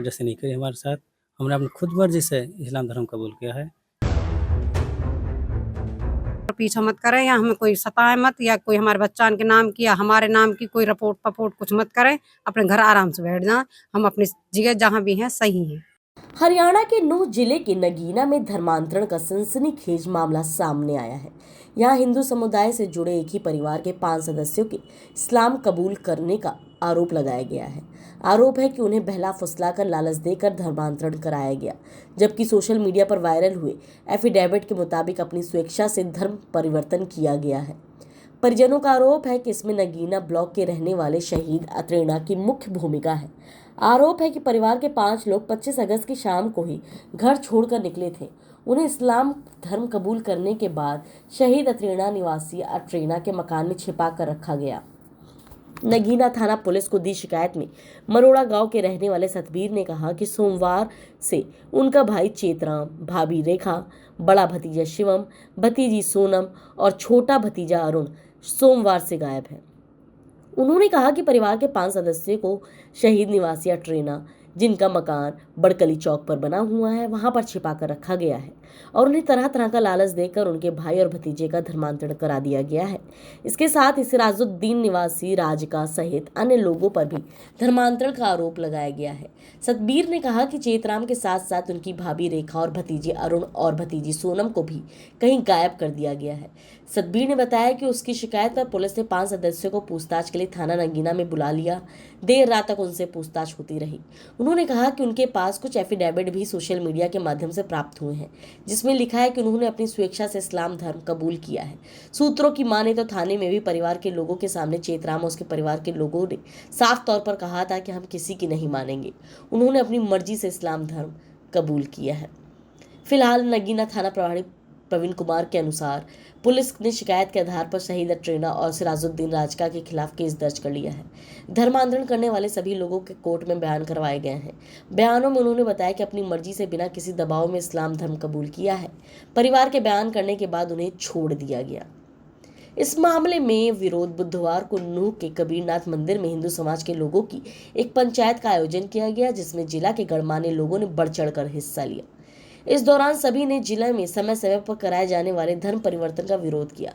वजह से नहीं करी हमारे साथ। हमने अपनी खुद मर्ज़ी से इस्लाम धर्म कबूल किया है। पीछा मत करे या हमें कोई सताए मत या कोई हमारे बच्चान के नाम की या हमारे नाम की कोई रिपोर्ट पपोर्ट कुछ मत करें। अपने घर आराम से बैठ जाएं। हम अपनी जगह जहाँ भी हैं सही हैं। हरियाणा के नूंह जिले के नगीना में धर्मांतरण का सनसनीखेज मामला सामने आया है। यहाँ हिंदू समुदाय से जुड़े एक ही परिवार के 5 सदस्यों के इस्लाम कबूल करने का आरोप लगाया गया है। आरोप है कि उन्हें बहला फुसलाकर लालच देकर धर्मांतरण कराया गया, जबकि सोशल मीडिया पर वायरल हुए एफिडेविट के मुताबिक अपनी स्वेच्छा से धर्म परिवर्तन किया गया है। परिजनों का आरोप है कि इसमें नगीना ब्लॉक के रहने वाले शहीद अत्रेना की मुख्य भूमिका है। आरोप है कि परिवार के 5 लोग 25 अगस्त की शाम को ही घर छोड़कर निकले थे। उन्हें इस्लाम धर्म कबूल करने के बाद शहीद अत्रेना निवासी अत्रेना के मकान में छिपा कर रखा गया। नगीना थाना पुलिस को दी शिकायत में मरोड़ा गांव के रहने वाले सतबीर ने कहा कि सोमवार से उनका भाई चेतराम, भाभी रेखा, बड़ा भतीजा शिवम, भतीजी सोनम और छोटा भतीजा अरुण सोमवार से गायब है। उन्होंने कहा कि परिवार के 5 सदस्यों को शहीद निवासी अट्रेना, जिनका मकान बड़कली चौक पर बना हुआ है, वहां पर छिपा कर रखा गया है और उन्हें तरह तरह का लालच देकर उनके भाई और भतीजे का धर्मांतरण करा दिया गया है। इसके साथ ही सिराजुद्दीन निवासी राजका सहित अन्य लोगों पर भी धर्मांतरण का आरोप लगाया गया है। सतबीर ने कहा कि चेतराम के साथ साथ उनकी भाभी रेखा और भतीजे अरुण और भतीजी सोनम को भी कहीं गायब कर दिया गया है। सतबीर ने बताया कि उसकी शिकायत पर पुलिस ने 5 सदस्यों को पूछताछ के लिए थाना नगीना में बुला लिया। देर रात तक उनसे पूछताछ होती रही। उन्होंने कहा कि उनके पास कुछ एफिडेविट भी सोशल मीडिया के माध्यम से प्राप्त हुए हैं, जिसमें लिखा है कि उन्होंने अपनी स्वेच्छा से इस्लाम धर्म कबूल किया है। सूत्रों की माने तो थाने में भी परिवार के लोगों के सामने चेतराम और उसके परिवार के लोगों ने साफ तौर पर कहा था कि हम किसी की नहीं मानेंगे। उन्होंने अपनी मर्जी से इस्लाम धर्म कबूल किया है। फिलहाल नगीना थाना प्रभारी प्रवीण कुमार के अनुसार पुलिस ने शिकायत के आधार पर शहीद अट्रेना और सिराजुद्दीन राजका के खिलाफ केस दर्ज कर लिया है। धर्मांतरण करने वाले सभी लोगों के कोर्ट में बयान करवाए गए हैं। बयानों में उन्होंने बताया कि अपनी मर्जी से बिना किसी दबाव में इस्लाम धर्म कबूल किया है। परिवार के बयान करने के बाद उन्हें छोड़ दिया गया। इस मामले में विरोध बुधवार को नूंह के कबीरनाथ मंदिर में हिंदू समाज के लोगों की एक पंचायत का आयोजन किया गया, जिसमें जिला के गणमान्य लोगों ने बढ़ चढ़कर हिस्सा लिया। इस दौरान सभी ने जिले में समय समय पर कराए जाने वाले धर्म परिवर्तन का विरोध किया।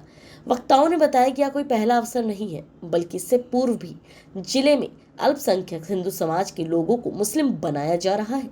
वक्ताओं ने बताया कि यह कोई पहला अवसर नहीं है, बल्कि इससे पूर्व भी जिले में अल्पसंख्यक हिंदू समाज के लोगों को मुस्लिम बनाया जा रहा है।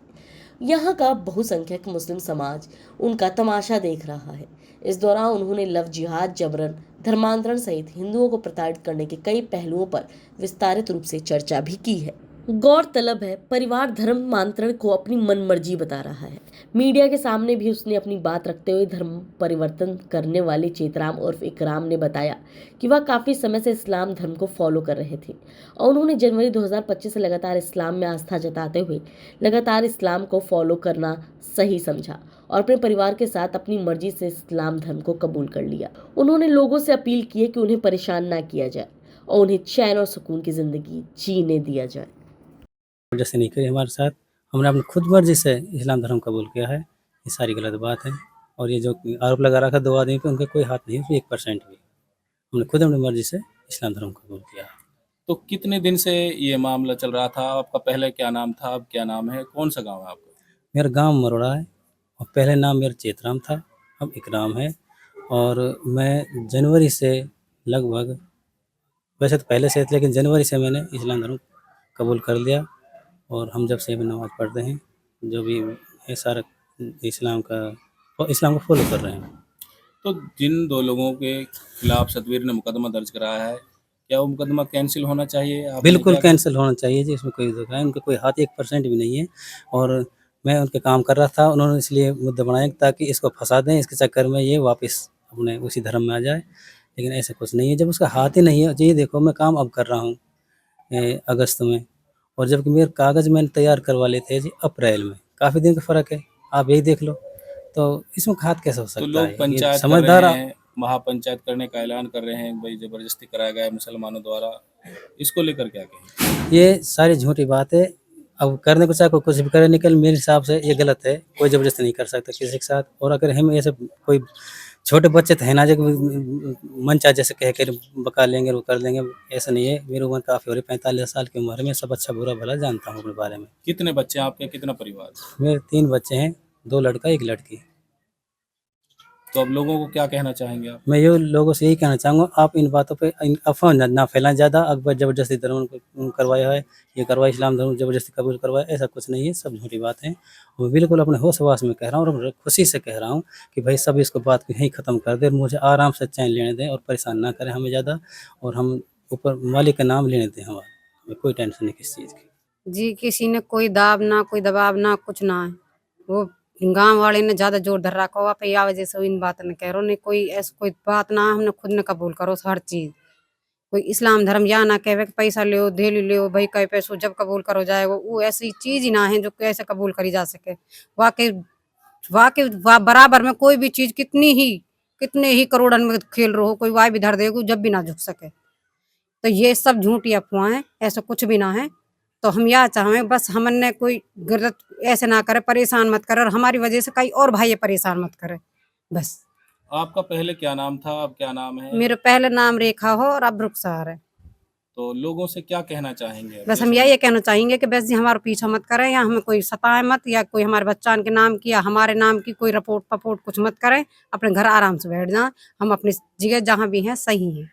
यहाँ का बहुसंख्यक मुस्लिम समाज उनका तमाशा देख रहा है। इस दौरान उन्होंने लव जिहाद, जबरन धर्मांतरण सहित हिंदुओं को प्रताड़ित करने के कई पहलुओं पर विस्तारित रूप से चर्चा भी की है। गौरतलब है, परिवार धर्मांतरण को अपनी मनमर्जी बता रहा है। मीडिया के सामने भी उसने अपनी बात रखते हुए धर्म परिवर्तन करने वाले चेतराम उर्फ इकराम ने बताया कि वह काफी समय से इस्लाम धर्म को फॉलो कर रहे थे और उन्होंने जनवरी 2025 से लगातार इस्लाम में आस्था जताते हुए लगातार इस्लाम को फॉलो करना सही समझा और अपने परिवार के साथ अपनी मर्जी से इस्लाम धर्म को कबूल कर लिया। उन्होंने लोगों से अपील की है कि उन्हें परेशान ना किया जाए और उन्हें चैन और सुकून की जिंदगी जीने दिया जाए। वजह से नहीं करी हमारे साथ। हमने अपनी खुद मर्ज़ी से इस्लाम धर्म कबूल किया है। ये सारी गलत बात है और ये जो आरोप लगा रखा 2 आदमी पे, उनका कोई हाथ नहीं है उसमें 1% भी। हमने खुद अपनी मर्ज़ी से इस्लाम धर्म कबूल किया है। तो कितने दिन से ये मामला चल रहा था? आपका पहले क्या नाम था, अब क्या नाम है? कौन सा गाँव है आपका? मेरा गाँव मरोड़ा है और पहले नाम मेरा चेतराम था, अब इकराम है। और मैं जनवरी से लगभग, वैसे तो पहले से था, लेकिन जनवरी से मैंने इस्लाम धर्म कबूल कर लिया और हम जब से भी नमाज़ पढ़ते हैं, जो भी है सारा इस्लाम को फॉलो कर रहे हैं। तो जिन 2 लोगों के खिलाफ सतबीर ने मुकदमा दर्ज कराया है, क्या वो मुकदमा कैंसिल होना चाहिए? आपने बिल्कुल क्या कैंसिल होना चाहिए जी, इसमें कोई धोखा है, उनका कोई हाथ 1% भी नहीं है और मैं उनके काम कर रहा था, उन्होंने इसलिए मुद्दा बनाया ताकि इसको फँसा दें, इसके चक्कर में ये वापस अपने उसी धर्म में आ जाए, लेकिन ऐसा कुछ नहीं है। जब उसका हाथ ही नहीं है, ये देखो मैं काम अब कर रहा हूँ अगस्त में, और जबकि मेरे कागज़ मैंने तैयार करवा लिए थे जी अप्रैल में, काफ़ी दिन का फ़र्क है, आप यही देख लो, तो इसमें हाथ कैसे हो तो सकता लोग है? ये पंचायत कर समझदार रहे हैं, महापंचायत करने का ऐलान कर रहे हैं, भाई ज़बरदस्ती कराया गया है मुसलमानों द्वारा। इसको लेकर क्या कहेंगे? ये सारी झूठी बात है। अब करने को चाहे कोई कुछ भी करे, निकल मेरे हिसाब से ये गलत है। कोई ज़बरदस्ती नहीं कर सकता किसी के साथ, और अगर हम ऐसे कोई छोटे बच्चे तो है ना जो मन चाहे जैसे कह कर बका लेंगे वो कर लेंगे, ऐसा नहीं है। मेरी उम्र काफ़ी हो रही 45 साल की उम्र है, मैं सब अच्छा बुरा भला जानता हूँ अपने बारे में। कितने बच्चे हैं आपके, कितना परिवार? मेरे 3 बच्चे हैं, 2 लड़का 1 लड़की। तो अब लोगों को क्या कहना चाहेंगे आप? मैं ये लोगों से यही कहना चाहूँगा, आप इन बातों पे इन अफ़वाह ना फैलाएँ ज़्यादा। अकबर ज़बरदस्ती धर्म करवाया है, ये करवाया, इस्लाम धर्म ज़बरदस्ती कबूल करवाया, ऐसा कुछ नहीं है, सब झूठी बात है। मैं बिल्कुल अपने होश-हवास में कह रहा हूँ और खुशी से कह रहा हूँ कि भाई सब इसको बात को यहीं ख़त्म कर दें और मुझे आराम से चैन लेने दें और परेशान ना करें हमें ज़्यादा, और हम ऊपर मालिक का नाम लेने दें हमारा। हमें कोई टेंशन नहीं किसी चीज़ की। जी, किसी ने कोई दाब ना, कोई दबाव ना, कुछ ना है। वो गाँव वाले ने ज़्यादा ज़ोर धर रखा हुआ पे या वजह से इन बात ने कह रहो नहीं कोई ऐसी कोई बात ना हमने खुद ने कबूल करो हर चीज़। कोई इस्लाम धर्म या ना कहवे कि पैसा लो, धेली लो, भई कई पैसों जब कबूल करो जाएगो, वो ऐसी चीज़ ही ना है जो कैसे कबूल करी जा सके। वाक़ई वाक़ई बराबर में कोई भी चीज़ कितने ही करोड़न में खेल रहो, कोई वाय भी धर देगो जब भी ना झुक सके। तो ये सब झूठी अफ़वाहें, ऐसा कुछ भी ना है। तो हम यह चाहें बस हमने कोई गलत ऐसे ना करे, परेशान मत करे और हमारी वज़ह से कई और भाई परेशान मत करे, बस। आपका पहले क्या नाम था, अब क्या नाम है? मेरा पहले नाम रेखा हो और अब रुखसार है। तो लोगों से क्या कहना चाहेंगे अब? बस हम जैसे यही कहना चाहेंगे कि बस जी हमारा पीछा मत करें या हमें कोई सताए मत या कोई हमारे बच्चान के नाम की या हमारे नाम की कोई रिपोर्ट-पपोर्ट कुछ मत करें। अपने घर आराम से बैठ जाएँ। हम अपनी जगह जहाँ भी हैं सही हैं।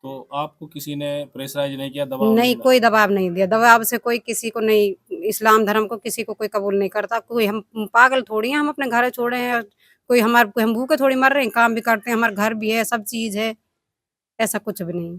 तो आपको किसी ने प्रेशराइज़ नहीं किया, दबाव नहीं, नहीं कोई डाला? दबाव नहीं दिया। दबाव से कोई किसी को नहीं, इस्लाम धर्म को किसी को कोई कबूल नहीं करता। कोई हम पागल थोड़ी हैं, हम अपने घर छोड़े हैं। कोई हम भूखे थोड़ी मर रहे हैं, काम भी करते हैं, हमारा घर भी है, सब चीज़ है। ऐसा कुछ भी नहीं।